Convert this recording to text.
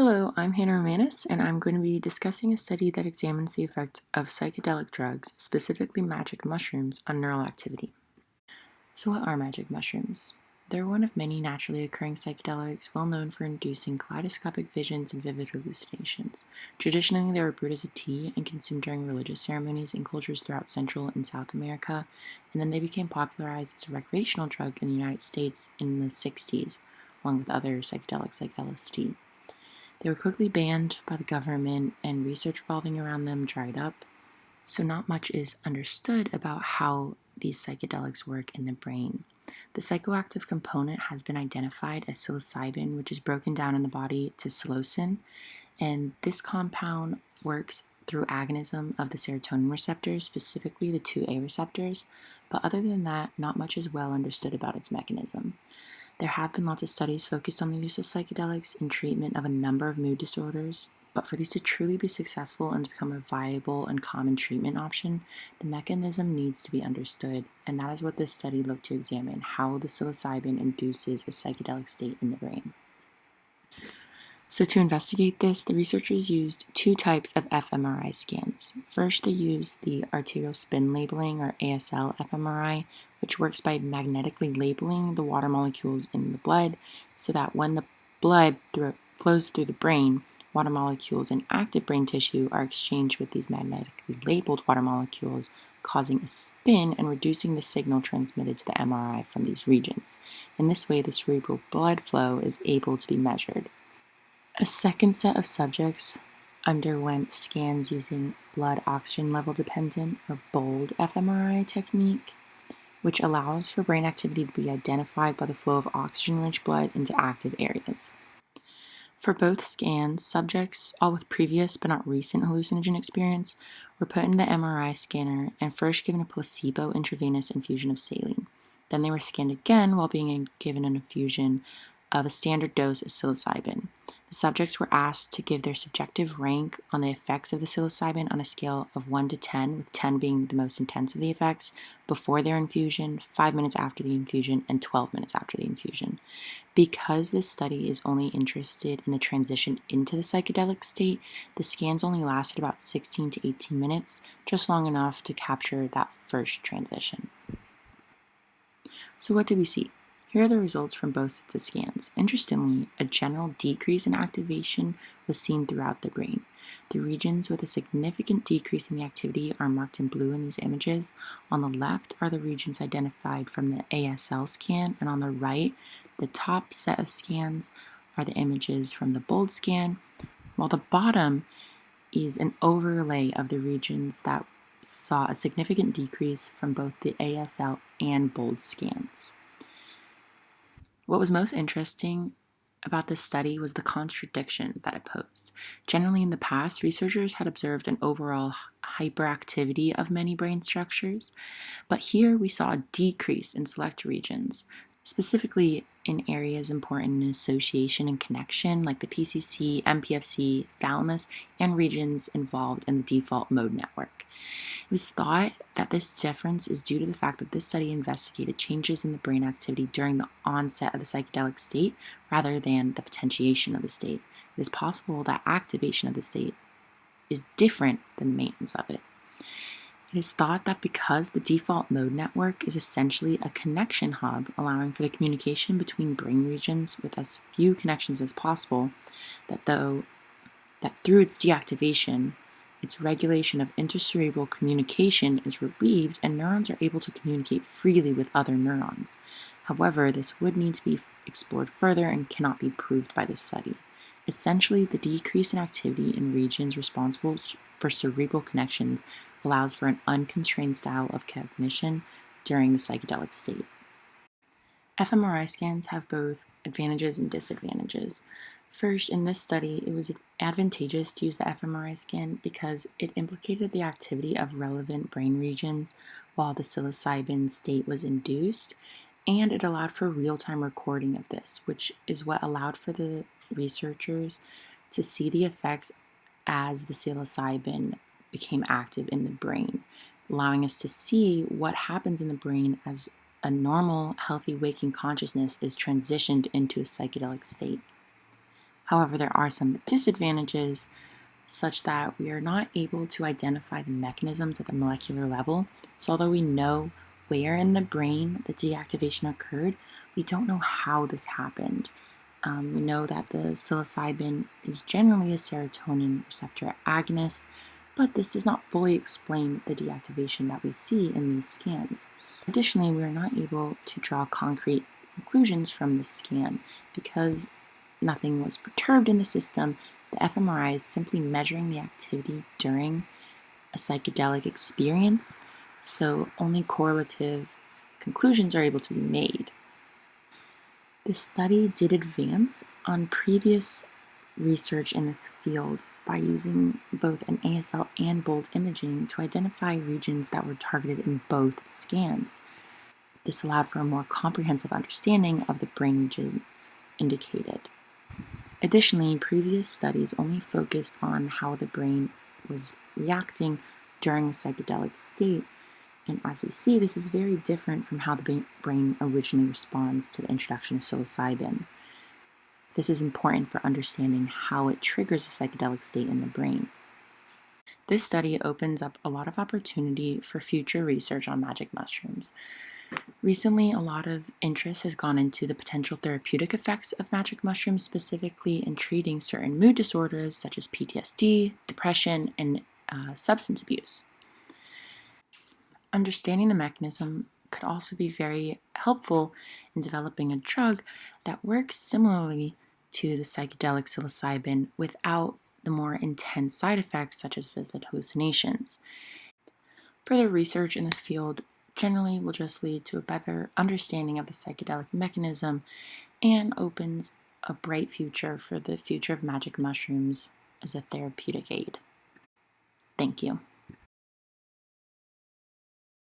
Hello, I'm Hannah Romanis, and I'm going to be discussing a study that examines the effects of psychedelic drugs, specifically magic mushrooms, on neural activity. So, what are magic mushrooms? They're one of many naturally occurring psychedelics, well known for inducing kaleidoscopic visions and vivid hallucinations. Traditionally, they were brewed as a tea and consumed during religious ceremonies in cultures throughout Central and South America, and then they became popularized as a recreational drug in the United States in the 60s, along with other psychedelics like LSD. They were quickly banned by the government, and research revolving around them dried up, so not much is understood about how these psychedelics work in the brain. The psychoactive component has been identified as psilocybin, which is broken down in the body to psilocin, and this compound works through agonism of the serotonin receptors, specifically the 2A receptors, but other than that, not much is well understood about its mechanism. There have been lots of studies focused on the use of psychedelics in treatment of a number of mood disorders, but for these to truly be successful and to become a viable and common treatment option, the mechanism needs to be understood, and that is what this study looked to examine: how the psilocybin induces a psychedelic state in the brain. So to investigate this, the researchers used two types of fMRI scans. First, they used the arterial spin labeling, or ASL fMRI, which works by magnetically labeling the water molecules in the blood so that when the blood flows through the brain, water molecules in active brain tissue are exchanged with these magnetically labeled water molecules, causing a spin and reducing the signal transmitted to the MRI from these regions. In this way, the cerebral blood flow is able to be measured. A second set of subjects underwent scans using blood oxygen level dependent, or BOLD fMRI technique, which allows for brain activity to be identified by the flow of oxygen-rich blood into active areas. For both scans, subjects, all with previous but not recent hallucinogen experience, were put in the MRI scanner and first given a placebo intravenous infusion of saline. Then they were scanned again while being given an infusion of a standard dose of psilocybin. The subjects were asked to give their subjective rank on the effects of the psilocybin on a scale of 1 to 10, with 10 being the most intense of the effects, before their infusion, 5 minutes after the infusion, and 12 minutes after the infusion. Because this study is only interested in the transition into the psychedelic state, the scans only lasted about 16 to 18 minutes, just long enough to capture that first transition. So what did we see? Here are the results from both sets of scans. Interestingly, a general decrease in activation was seen throughout the brain. The regions with a significant decrease in the activity are marked in blue in these images. On the left are the regions identified from the ASL scan, and on the right, the top set of scans are the images from the BOLD scan, while the bottom is an overlay of the regions that saw a significant decrease from both the ASL and BOLD scans. What was most interesting about this study was the contradiction that it posed. Generally, in the past, researchers had observed an overall hyperactivity of many brain structures, but here we saw a decrease in select regions, specifically in areas important in association and connection, like the PCC, MPFC, thalamus, and regions involved in the default mode network. It was thought that this difference is due to the fact that this study investigated changes in the brain activity during the onset of the psychedelic state rather than the potentiation of the state. It is possible that activation of the state is different than the maintenance of it. It is thought that because the default mode network is essentially a connection hub, allowing for the communication between brain regions with as few connections as possible, that through its deactivation, its regulation of intercerebral communication is relieved and neurons are able to communicate freely with other neurons. However, this would need to be explored further and cannot be proved by this study. Essentially, the decrease in activity in regions responsible for cerebral connections allows for an unconstrained style of cognition during the psychedelic state. fMRI scans have both advantages and disadvantages. First, in this study, it was advantageous to use the fMRI scan because it implicated the activity of relevant brain regions while the psilocybin state was induced, and it allowed for real-time recording of this, which is what allowed for the researchers to see the effects as the psilocybin became active in the brain, allowing us to see what happens in the brain as a normal, healthy waking consciousness is transitioned into a psychedelic state. However, there are some disadvantages such that we are not able to identify the mechanisms at the molecular level. So although we know where in the brain the deactivation occurred, we don't know how this happened. We know that the psilocybin is generally a serotonin receptor agonist, but this does not fully explain the deactivation that we see in these scans. Additionally, we are not able to draw concrete conclusions from the scan because nothing was perturbed in the system. The fMRI is simply measuring the activity during a psychedelic experience, so only correlative conclusions are able to be made. The study did advance on previous research in this field by using both an ASL and BOLD imaging to identify regions that were targeted in both scans. This allowed for a more comprehensive understanding of the brain regions indicated. Additionally, previous studies only focused on how the brain was reacting during a psychedelic state, and as we see, this is very different from how the brain originally responds to the introduction of psilocybin. This is important for understanding how it triggers a psychedelic state in the brain. This study opens up a lot of opportunity for future research on magic mushrooms. Recently, a lot of interest has gone into the potential therapeutic effects of magic mushrooms, specifically in treating certain mood disorders such as PTSD, depression, and substance abuse. Understanding the mechanism could also be very helpful in developing a drug that works similarly to the psychedelic psilocybin without the more intense side effects such as vivid hallucinations. Further research in this field generally will just lead to a better understanding of the psychedelic mechanism and opens a bright future for the future of magic mushrooms as a therapeutic aid. Thank you.